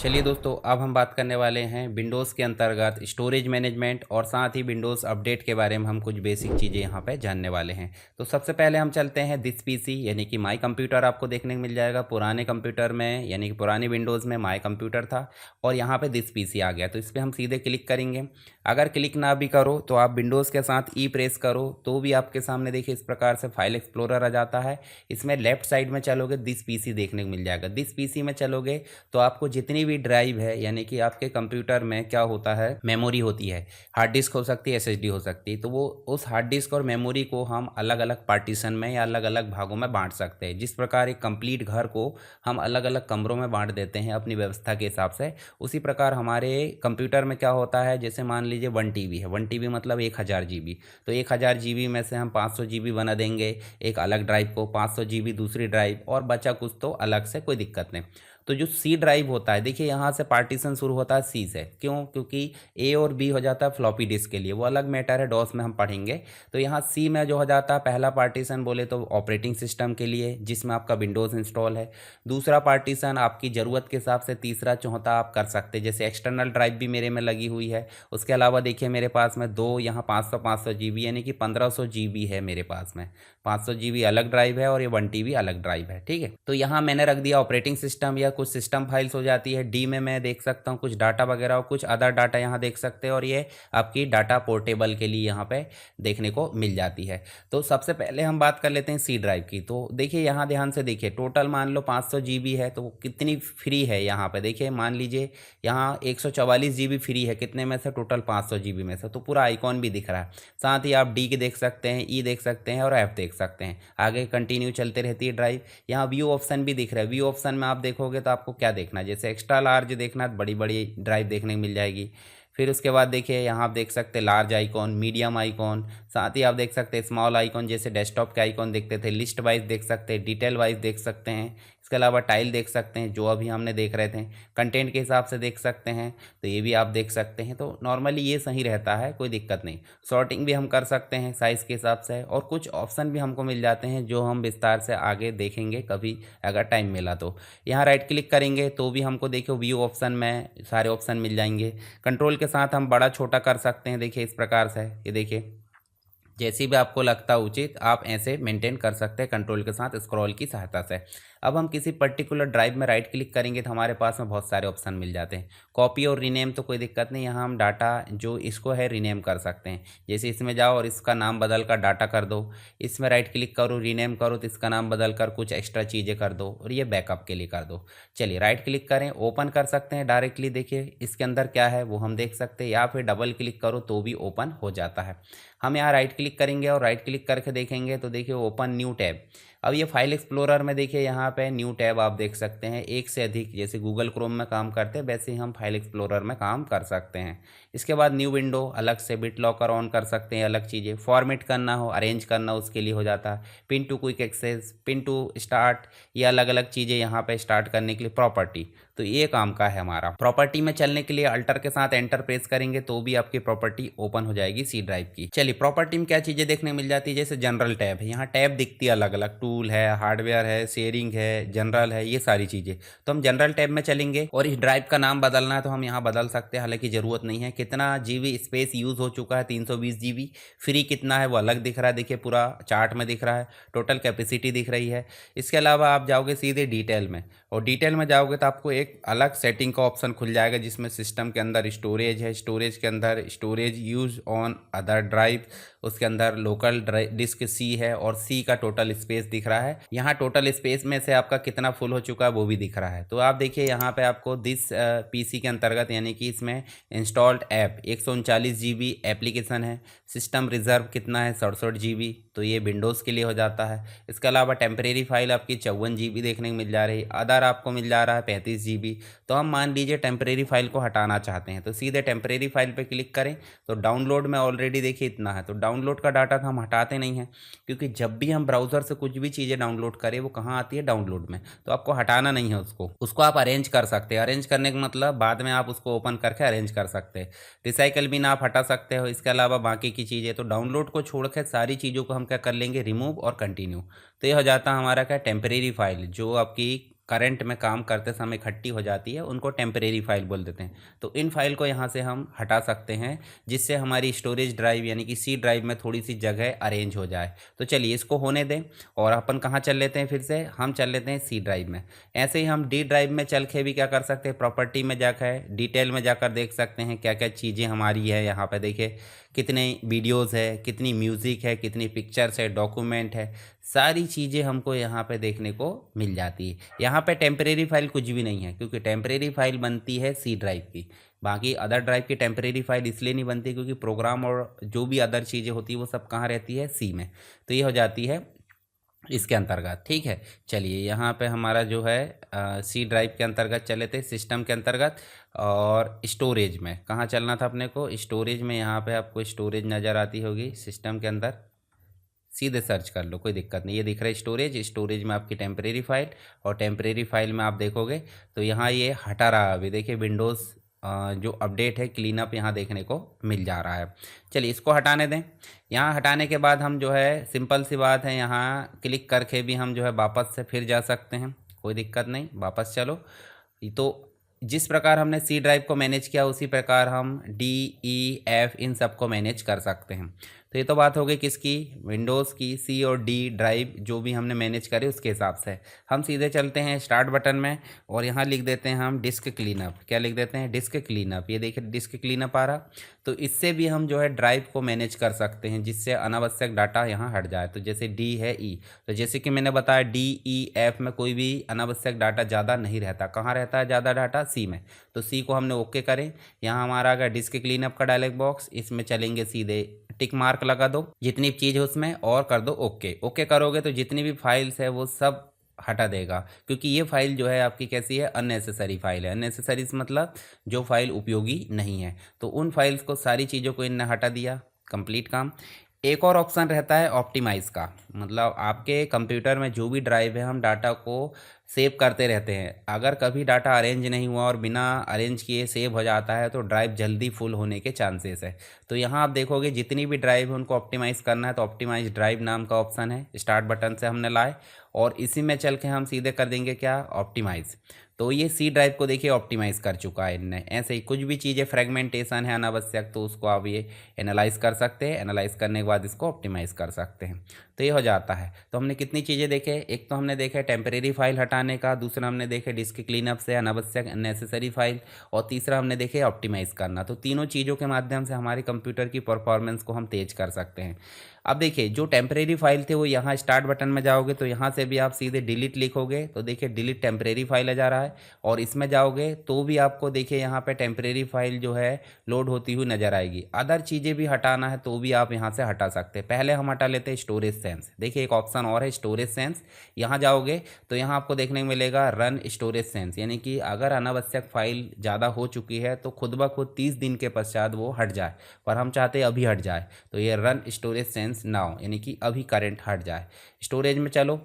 चलिए दोस्तों, अब हम बात करने वाले हैं विंडोज़ के अंतर्गत स्टोरेज मैनेजमेंट और साथ ही विंडोज़ अपडेट के बारे में हम कुछ बेसिक चीज़ें यहाँ पे जानने वाले हैं। तो सबसे पहले हम चलते हैं दिस पीसी यानी कि माई कंप्यूटर आपको देखने को मिल जाएगा। पुराने कंप्यूटर में यानी कि पुराने विंडोज़ में माई कंप्यूटर था और यहाँ पे दिस पीसी आ गया। तो इस पर हम सीधे क्लिक करेंगे। अगर क्लिक ना भी करो तो आप विंडोज़ के साथ ई प्रेस करो तो भी आपके सामने देखिए इस प्रकार से फाइल एक्सप्लोरर आ जाता है। इसमें लेफ्ट साइड में चलोगे दिस पीसी देखने को मिल जाएगा। दिस पीसी में चलोगे तो आपको जितनी भी ड्राइव है यानी कि आपके कंप्यूटर में क्या होता है, मेमोरी होती है, हार्ड डिस्क हो सकती है, एसएसडी हो सकती है। तो वो उस हार्ड डिस्क और मेमोरी को हम अलग अलग पार्टीशन में या अलग अलग भागों में बांट सकते हैं। जिस प्रकार एक कंप्लीट घर को हम अलग अलग कमरों में बांट देते हैं अपनी व्यवस्था के हिसाब से, उसी प्रकार हमारे कंप्यूटर में क्या होता है, जैसे मान लीजिए 1 TB है। 1 TB मतलब 1000 GB। तो 1000 GB में से हम 500 GB बना देंगे एक अलग ड्राइव को, 500 GB दूसरी ड्राइव, और बचा कुछ तो अलग से, कोई दिक्कत नहीं। तो जो सी ड्राइव होता है, देखिए यहाँ से पार्टीशन शुरू होता है सी से। क्यों? क्योंकि ए और बी हो जाता है फ्लॉपी डिस्क के लिए, वो अलग मैटर है, डॉस में हम पढ़ेंगे। तो यहाँ सी में जो हो जाता है पहला पार्टीशन बोले तो ऑपरेटिंग सिस्टम के लिए, जिसमें आपका विंडोज़ इंस्टॉल है। दूसरा पार्टीशन आपकी ज़रूरत के हिसाब से, तीसरा चौथा आप कर सकते हैं। जैसे एक्सटर्नल ड्राइव भी मेरे में लगी हुई है। उसके अलावा देखिए मेरे पास में दो यहाँ 500 यानी कि 1500 GB है मेरे पास में। 500 GB अलग ड्राइव है और ये 1 TB अलग ड्राइव है। ठीक है, तो यहाँ मैंने रख दिया ऑपरेटिंग सिस्टम या कुछ सिस्टम फाइल्स हो जाती है। डी में मैं देख सकता हूँ कुछ डाटा वगैरह और कुछ अदर डाटा यहाँ देख सकते हैं, और ये आपकी डाटा पोर्टेबल के लिए यहाँ पे देखने को मिल जाती है। तो सबसे पहले हम बात कर लेते हैं सी ड्राइव की। तो देखिए यहाँ ध्यान से देखिए, टोटल मान लो 500 GB है, तो कितनी फ्री है यहाँ पे देखिए। मान लीजिए यहाँ 144 GB फ्री है, कितने में से? टोटल 500 GB में से। तो पूरा आइकॉन भी दिख रहा है। साथ ही आप डी के देख सकते हैं, ई देख सकते हैं और एफ देख सकते हैं। आगे कंटिन्यू चलते रहती है ड्राइव। यहाँ व्यू ऑप्शन भी दिख रहा है। व्यू ऑप्शन में आप देखोगे तो आपको क्या देखना है, जैसे एक्स्ट्रा लार्ज देखना है, बड़ी बड़ी ड्राइव देखने को मिल जाएगी। फिर उसके बाद देखिए यहाँ आप देख सकते हैं लार्ज आइकॉन, मीडियम आइकॉन, साथ ही आप देख सकते हैं स्मॉल आइकॉन, जैसे डेस्कटॉप के आइकॉन देखते थे। लिस्ट वाइज देख सकते हैं, डिटेल वाइज देख सकते हैं। इसके अलावा टाइल देख सकते हैं जो अभी हमने देख रहे थे, कंटेंट के हिसाब से देख सकते हैं, तो ये भी आप देख सकते हैं। तो नॉर्मली ये सही रहता है, कोई दिक्कत नहीं। सॉर्टिंग भी हम कर सकते हैं साइज़ के हिसाब से, और कुछ ऑप्शन भी हमको मिल जाते हैं जो हम विस्तार से आगे देखेंगे कभी अगर टाइम मिला तो। यहाँ राइट क्लिक करेंगे तो भी हमको देखो व्यू ऑप्शन में सारे ऑप्शन मिल जाएंगे। कंट्रोल के साथ हम बड़ा छोटा कर सकते हैं, देखिए इस प्रकार से। ये देखिए जैसी भी आपको लगता उचित आप ऐसे मेंटेन कर सकते हैं कंट्रोल के साथ स्क्रॉल की सहायता से। अब हम किसी पर्टिकुलर ड्राइव में राइट क्लिक करेंगे तो हमारे पास में बहुत सारे ऑप्शन मिल जाते हैं। कॉपी और रीनेम तो कोई दिक्कत नहीं, यहाँ हम डाटा जो इसको है रीनेम कर सकते हैं। जैसे इसमें जाओ और इसका नाम बदल कर डाटा कर दो, इसमें राइट क्लिक करो रीनेम करो तो इसका नाम बदल कर कुछ एक्स्ट्रा चीज़ें कर दो, और ये बैकअप के लिए कर दो। चलिए राइट क्लिक करें, ओपन कर सकते हैं डायरेक्टली। देखिए इसके अंदर क्या है वो हम देख सकते हैं, या फिर डबल क्लिक करो तो भी ओपन हो जाता है। हम यहाँ राइट क्लिक करेंगे और राइट क्लिक करके देखेंगे तो देखिए ओपन न्यू टैब। अब ये फाइल एक्सप्लोरर में देखिए यहाँ पे न्यू टैब आप देख सकते हैं, एक से अधिक, जैसे गूगल क्रोम में काम करते हैं वैसे ही हम फाइल एक्सप्लोरर में काम कर सकते हैं। इसके बाद न्यू विंडो, अलग से बिट लॉकर ऑन कर सकते हैं, अलग चीज़ें फॉर्मेट करना हो, अरेंज करना हो, उसके लिए हो जाता है। Pin to quick access, pin to start, ये अलग अलग चीज़ें यहाँ पे स्टार्ट करने के लिए। प्रॉपर्टी, तो ये काम का है हमारा। प्रॉपर्टी में चलने के लिए अल्टर के साथ एंटर प्रेस करेंगे तो भी आपकी प्रॉपर्टी ओपन हो जाएगी सी ड्राइव की। चलिए प्रॉपर्टी में क्या चीज़ें देखने मिल जाती है, जैसे जनरल टैब है, यहाँ टैब दिखती है अलग अलग, टूल है, हार्डवेयर है, शेयरिंग है, जनरल है, ये सारी चीज़ें। तो हम जनरल टैब में चलेंगे और इस ड्राइव का नाम बदलना है तो हम यहाँ बदल सकते हैं, हालांकि ज़रूरत नहीं है। कितना जीबी स्पेस यूज़ हो चुका है, 320 GB। फ्री कितना है वो अलग दिख रहा है, देखिए पूरा चार्ट में दिख रहा है, टोटल कैपेसिटी दिख रही है। इसके अलावा आप जाओगे सीधे डिटेल में, और डिटेल में जाओगे तो आपको एक अलग सेटिंग का ऑप्शन खुल जाएगा जिसमें सिस्टम के अंदर स्टोरेज है, स्टोरेज के अंदर storage use on other drive, उसके अंदर लोकल डिस्क सी है और सी का टोटल स्पेस दिख रहा है। यहाँ टोटल स्पेस में से आपका कितना फुल हो चुका है वो भी दिख रहा है। तो आप देखिए यहाँ पे आपको दिस पीसी के अंतर्गत यानी कि इसमें इंस्टॉल्ड ऐप 139 GB एप्लीकेशन है। सिस्टम रिजर्व कितना है, 67 GB, तो ये विंडोज़ के लिए हो जाता है। इसके अलावा टेम्परेरी फाइल आपकी 54 GB देखने को मिल जा रही है, अदर आपको मिल जा रहा है 35 GB। तो हम मान लीजिए टेम्परेरी फाइल को हटाना चाहते हैं तो सीधे टेम्परेरी फाइल पे क्लिक करें। तो डाउनलोड में ऑलरेडी देखिए इतना है, तो डाउनलोड का डाटा तो हम हटाते नहीं हैं, क्योंकि जब भी हम ब्राउज़र से कुछ भी चीज़ें डाउनलोड करें वो कहाँ आती है, डाउनलोड में। तो आपको हटाना नहीं है उसको आप अरेंज कर सकते हैं। अरेंज करने का मतलब बाद में आप उसको ओपन करके अरेंज कर सकते हैं। रिसाइकल बिन आप हटा सकते हो। इसके अलावा बाकी की चीज़ें, तो डाउनलोड को छोड़ के सारी चीज़ों को हम क्या कर लेंगे, रिमूव और कंटिन्यू। तो ये हो जाता है हमारा क्या, टेम्परेरी फाइल जो आपकी करंट में काम करते समय इकट्ठी हो जाती है उनको टेम्परेरी फाइल बोल देते हैं। तो इन फाइल को यहाँ से हम हटा सकते हैं, जिससे हमारी स्टोरेज ड्राइव यानी कि सी ड्राइव में थोड़ी सी जगह अरेंज हो जाए। तो चलिए इसको होने दें और अपन कहाँ चल लेते हैं, फिर से हम चल लेते हैं सी ड्राइव में। ऐसे ही हम डी ड्राइव में चल के भी क्या कर सकते हैं, प्रॉपर्टी में जाकर डिटेल में जाकर देख सकते हैं क्या क्या चीज़ें हमारी है। यहाँ पर देखिए कितने वीडियोज़ है, कितनी म्यूज़िक है, कितनी पिक्चर्स है, डॉक्यूमेंट है, सारी चीज़ें हमको यहाँ पे देखने को मिल जाती है। यहाँ पे टेम्परेरी फाइल कुछ भी नहीं है, क्योंकि टेम्परेरी फाइल बनती है सी ड्राइव की। बाकी अदर ड्राइव की टेम्परेरी फाइल इसलिए नहीं बनती क्योंकि प्रोग्राम और जो भी अदर चीज़ें होती है वो सब कहाँ रहती है, सी में। तो ये हो जाती है इसके अंतर्गत। ठीक है, चलिए यहाँ पे हमारा जो है सी ड्राइव के अंतर्गत चले थे, सिस्टम के अंतर्गत। और स्टोरेज में कहाँ चलना था अपने को, स्टोरेज में। यहाँ पे आपको स्टोरेज नज़र आती होगी सिस्टम के अंदर, सीधे सर्च कर लो, कोई दिक्कत नहीं। ये दिख रहा है स्टोरेज, स्टोरेज में आपकी टेम्परेरी फाइल, और टेम्परेरी फाइल में आप देखोगे तो यहाँ ये हटा रहा है। अभी देखिए विंडोज़ जो अपडेट है, क्लीन अप यहाँ देखने को मिल जा रहा है। चलिए इसको हटाने दें। यहाँ हटाने के बाद हम जो है, सिंपल सी बात है, यहाँ क्लिक करके भी हम जो है वापस से फिर जा सकते हैं, कोई दिक्कत नहीं, वापस चलो। तो जिस प्रकार हमने सी ड्राइव को मैनेज किया उसी प्रकार हम डी ई एफ इन सब को मैनेज कर सकते हैं। तो ये तो बात हो गई किसकी, विंडोज़ की। सी और डी ड्राइव जो भी हमने मैनेज करे उसके हिसाब से हम सीधे चलते हैं स्टार्ट बटन में, और यहाँ लिख देते हैं हम डिस्क क्लीनअप। क्या लिख देते हैं, डिस्क क्लीनअप। ये देखिए डिस्क क्लीनअप आ रहा। तो इससे भी हम जो है ड्राइव को मैनेज कर सकते हैं, जिससे अनावश्यक डाटा यहाँ हट जाए। तो जैसे डी है ई, तो जैसे कि मैंने बताया डी ई एफ में कोई भी अनावश्यक डाटा ज़्यादा नहीं रहता। कहाँ रहता है ज़्यादा डाटा, सी में। तो सी को हमने ओके करें। यहाँ हमारा आ गया डिस्क क्लीनअप का डायलॉग बॉक्स, इसमें चलेंगे सीधे, टिक मार्क लगा दो जितनी चीज़ है उसमें और कर दो ओके। ओके करोगे तो जितनी भी फाइल्स है वो सब हटा देगा, क्योंकि ये फाइल जो है आपकी कैसी है, अननेसेसरी फाइल है। अननेसेसरी मतलब जो फाइल उपयोगी नहीं है। तो उन फाइल्स को, सारी चीज़ों को इनने हटा दिया, कंप्लीट काम। एक और ऑप्शन रहता है ऑप्टिमाइज़ का, मतलब आपके कंप्यूटर में जो भी ड्राइव है हम डाटा को सेव करते रहते हैं। अगर कभी डाटा अरेंज नहीं हुआ और बिना अरेंज किए सेव हो जाता है तो ड्राइव जल्दी फुल होने के चांसेस है। तो यहाँ आप देखोगे जितनी भी ड्राइव है उनको ऑप्टिमाइज़ करना है, तो ऑप्टिमाइज ड्राइव नाम का ऑप्शन है, स्टार्ट बटन से हमने लाए और इसी में चल के हम सीधे कर देंगे क्या, ऑप्टिमाइज़। तो ये सी ड्राइव को देखिए ऑप्टिमाइज़ कर चुका है इनने। ऐसे ही कुछ भी चीज़ें फ्रेगमेंटेशन है अनावश्यक, तो उसको आप ये एनालाइज कर सकते हैं। एनालाइज करने के बाद इसको ऑप्टिमाइज़ कर सकते हैं। तो ये हो जाता है। तो हमने कितनी चीज़ें देखे, एक तो हमने देखे टेम्परेरी फाइल हटाने का, दूसरा हमने देखे डिस्क क्लीनअप से अनावश्यक अननेसेसरी फाइल, और तीसरा हमने देखे ऑप्टिमाइज़ करना। तो तीनों चीज़ों के माध्यम से हमारे कंप्यूटर की परफॉर्मेंस को हम तेज़ कर सकते हैं। अब देखिए जो टेम्परेरी फाइल थे वो यहाँ स्टार्ट बटन में जाओगे तो यहाँ से भी आप सीधे डिलीट लिखोगे तो देखिए डिलीट टेम्परेरी फाइल आ जा रहा है, और इसमें जाओगे तो भी आपको देखिए यहाँ पे टेम्परेरी फाइल जो है लोड होती हुई नज़र आएगी। अदर चीज़ें भी हटाना है तो भी आप यहाँ से हटा सकते हैं। पहले हम हटा लेते हैं स्टोरेज सेंस। देखिए एक ऑप्शन और है स्टोरेज सेंस, यहाँ जाओगे तो यहाँ आपको देखने को मिलेगा रन स्टोरेज सेंस, यानी कि अगर अनावश्यक फाइल ज़्यादा हो चुकी है तो खुद ब खुद 30 दिन के पश्चात वो हट जाए, पर हम चाहते हैं अभी हट जाए। तो ये रन स्टोरेज सेंस नाउ, यानी कि अभी करंट हट जाए। स्टोरेज में चलो,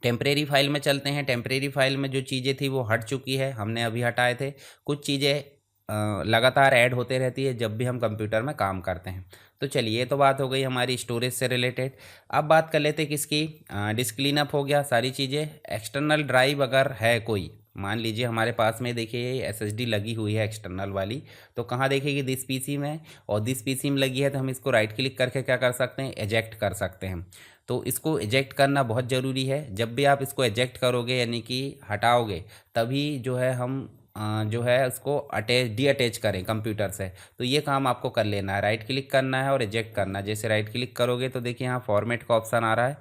टेम्परेरी फाइल में चलते हैं। टेम्परेरी फाइल में जो चीज़ें थी वो हट चुकी है, हमने अभी हटाए थे। कुछ चीज़ें लगातार ऐड होते रहती है जब भी हम कंप्यूटर में काम करते हैं। तो चलिए ये तो बात हो गई हमारी स्टोरेज से रिलेटेड। अब बात कर लेते हैं किसकी, डिस्क क्लीनअप हो गया, सारी चीज़ें। एक्सटर्नल ड्राइव अगर है कोई, मान लीजिए हमारे पास में देखिए ये एसएसडी लगी हुई है एक्सटर्नल वाली, तो कहाँ देखेगी, दिस पीसी में, और दिस पीसी में लगी है तो हम इसको राइट क्लिक करके क्या कर सकते हैं, एजेक्ट कर सकते हैं। तो इसको एजेक्ट करना बहुत ज़रूरी है। जब भी आप इसको एजेक्ट करोगे यानी कि हटाओगे, तभी जो है हम जो है उसको डी अटैच करें कंप्यूटर से। तो ये काम आपको कर लेना है, राइट क्लिक करना है और एजेक्ट करना है। जैसे राइट क्लिक करोगे तो देखिए यहाँ फॉर्मेट का ऑप्शन आ रहा है,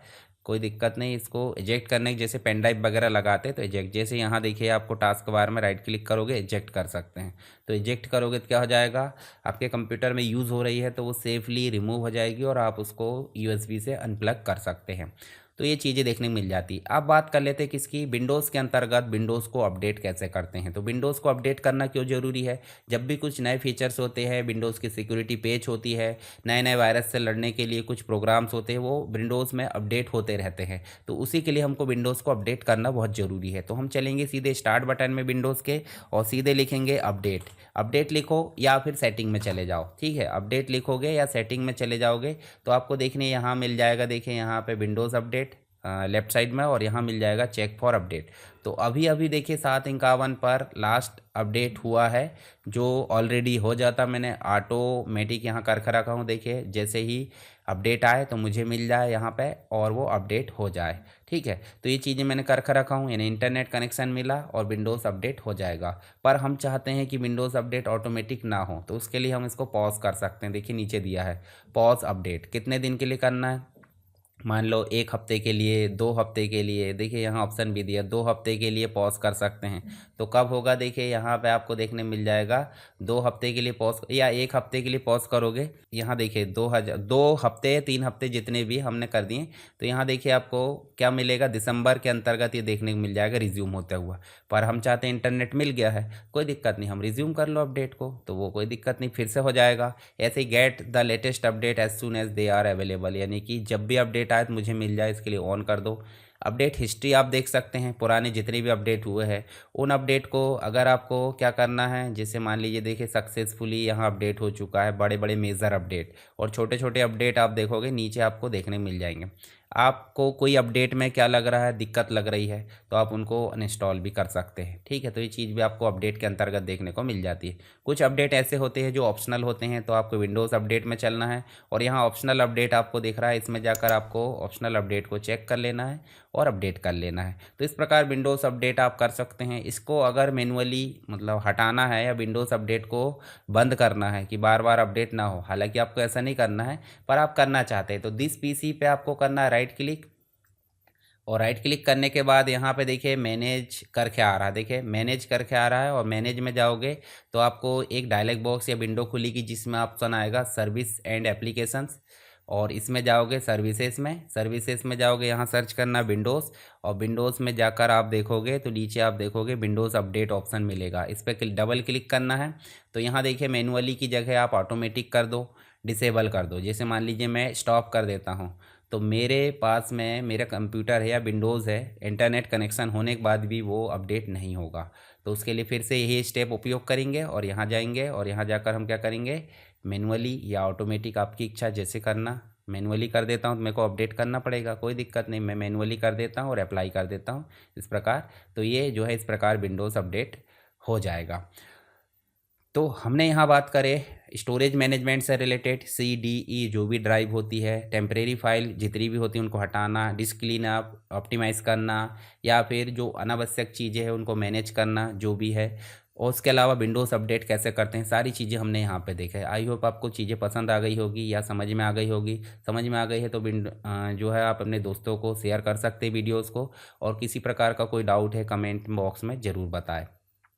कोई दिक्कत नहीं। इसको एजेक्ट करने के, जैसे पेन ड्राइव वगैरह लगाते हैं तो एजेक्ट, जैसे यहाँ देखिए आपको टास्क बार में राइट क्लिक करोगे एजेक्ट कर सकते हैं। तो एजेक्ट करोगे तो क्या हो जाएगा, आपके कंप्यूटर में यूज़ हो रही है तो वो सेफली रिमूव हो जाएगी और आप उसको यूएसबी से अनप्लग कर सकते हैं। तो ये चीज़ें देखने को मिल जाती। अब बात कर लेते हैं किसकी, विंडोज़ के अंतर्गत विंडोज़ को अपडेट कैसे करते हैं। तो विंडोज़ को अपडेट करना क्यों ज़रूरी है, जब भी कुछ नए फीचर्स होते हैं, विंडोज़ की सिक्योरिटी पेच होती है, नए नए वायरस से लड़ने के लिए कुछ प्रोग्राम्स होते हैं, वो विंडोज़ में अपडेट होते रहते हैं। तो उसी के लिए हमको विंडोज़ को अपडेट करना बहुत ज़रूरी है। तो हम चलेंगे सीधे स्टार्ट बटन में विंडोज़ के और सीधे लिखेंगे अपडेट। अपडेट लिखो या फिर सेटिंग में चले जाओ, ठीक है। अपडेट लिखोगे या सेटिंग में चले जाओगे तो आपको देखने यहाँ मिल जाएगा, देखिए यहाँ पे विंडोज़ अपडेट, लेफ्ट साइड में, और यहाँ मिल जाएगा चेक फॉर अपडेट। तो अभी अभी देखिए 7:51 पर लास्ट अपडेट हुआ है, जो ऑलरेडी हो जाता। मैंने ऑटोमेटिक यहाँ कर रखा हूँ। देखिए जैसे ही अपडेट आए तो मुझे मिल जाए यहाँ पे और वो अपडेट हो जाए। ठीक है, तो ये चीज़ें मैंने कर रखा हूँ, यानी इंटरनेट कनेक्शन मिला और विंडोज़ अपडेट हो जाएगा। पर हम चाहते हैं कि विंडोज़ अपडेट ऑटोमेटिक ना हो, तो उसके लिए हम इसको पॉज कर सकते हैं। देखिए नीचे दिया है पॉज अपडेट, कितने दिन के लिए करना है। मान लो 1 हफ्ते के लिए, 2 हफ्ते के लिए। देखिए यहाँ ऑप्शन भी दिया, 2 हफ्ते के लिए पॉज कर सकते हैं। तो कब होगा, देखिए यहाँ पे आपको देखने मिल जाएगा 2 हफ्ते के लिए पॉज, या 1 हफ्ते के लिए पॉज करोगे। यहाँ देखिए 2 हफ्ते 3 हफ्ते जितने भी हमने कर दिए। तो यहाँ देखिए आपको क्या मिलेगा, दिसंबर के अंतर्गत ये देखने को मिल जाएगा रिज्यूम होता हुआ। पर हम चाहते हैं इंटरनेट मिल गया है, कोई दिक्कत नहीं, हम रिज्यूम कर लो अपडेट को, तो वो कोई दिक्कत नहीं, फिर से हो जाएगा। ऐसे ही get the latest update as soon as they are available, यानी कि जब भी अपडेट आए तो मुझे मिल जाए, इसके लिए ऑन कर दो। अपडेट हिस्ट्री आप देख सकते हैं, पुराने जितने भी अपडेट हुए हैं उन अपडेट को अगर आपको क्या करना है, जैसे मान लीजिए देखिए सक्सेसफुली यहाँ अपडेट हो चुका है, बड़े बड़े मेजर अपडेट, और छोटे छोटे अपडेट आप देखोगे नीचे आपको देखने मिल जाएंगे। आपको कोई अपडेट में क्या लग रहा है, दिक्कत लग रही है, तो आप उनको अनइंस्टॉल भी कर सकते हैं। ठीक है, तो ये चीज़ भी आपको अपडेट के अंतर्गत देखने को मिल जाती है। कुछ अपडेट ऐसे होते हैं जो ऑप्शनल होते हैं, तो आपको विंडोज़ अपडेट में चलना है, और यहाँ ऑप्शनल अपडेट आपको दिख रहा है, इसमें जाकर आपको ऑप्शनल अपडेट को चेक कर लेना है और अपडेट कर लेना है। तो इस प्रकार विंडोज़ अपडेट आप कर सकते हैं। इसको अगर मैनुअली मतलब हटाना है, या विंडोज़ अपडेट को बंद करना है कि बार बार अपडेट ना हो, हालांकि आपको ऐसा नहीं करना है, पर आप करना चाहते हैं, तो दिस पीसी पे आपको करना है राइट क्लिक, और राइट क्लिक करने के बाद यहाँ पे देखिए मैनेज करके आ रहा है। देखिए मैनेज करके आ रहा है, और मैनेज में जाओगे तो आपको एक डायलॉग बॉक्स या विंडो खुलेगी जिसमें ऑप्शन आएगा सर्विस एंड एप्लीकेशंस, और इसमें जाओगे सर्विसेज में जाओगे, यहाँ सर्च करना विंडोज़, और विंडोज़ में जाकर आप देखोगे तो नीचे आप देखोगे विंडोज़ अपडेट ऑप्शन मिलेगा, इस पर डबल क्लिक करना है। तो यहाँ देखिए मैनुअली की जगह आप ऑटोमेटिक कर दो, डिसेबल कर दो। जैसे मान लीजिए मैं स्टॉप कर देता हूँ, तो मेरे पास में मेरा कंप्यूटर है या विंडोज़ है, इंटरनेट कनेक्शन होने के बाद भी वो अपडेट नहीं होगा। तो उसके लिए फिर से यही स्टेप उपयोग करेंगे, और यहाँ जाएंगे, और यहाँ जाकर हम क्या करेंगे, मैनुअली या ऑटोमेटिक, आपकी इच्छा जैसे करना। मैनुअली कर देता हूँ तो मेरे को अपडेट करना पड़ेगा, कोई दिक्कत नहीं, मैं मैनुअली कर देता हूँ और अप्लाई कर देता हूँ इस प्रकार। तो ये जो है इस प्रकार विंडोज़ अपडेट हो जाएगा। तो हमने यहाँ बात करें स्टोरेज मैनेजमेंट से रिलेटेड, CDE जो भी ड्राइव होती है, टेम्परेरी फाइल जितनी भी होती है उनको हटाना, डिस्क क्लीन अप ऑप्टिमाइज़ करना, या फिर जो अनावश्यक चीज़ें हैं उनको मैनेज करना जो भी है, और उसके अलावा विंडोज़ अपडेट कैसे करते हैं, सारी चीज़ें हमने यहाँ पे देखा है। आई होप आपको चीज़ें पसंद आ गई होगी या समझ में आ गई होगी। समझ में आ गई है तो जो है आप अपने दोस्तों को शेयर कर सकते हैं वीडियोज़ को, और किसी प्रकार का कोई डाउट है कमेंट बॉक्स में ज़रूर बताएं।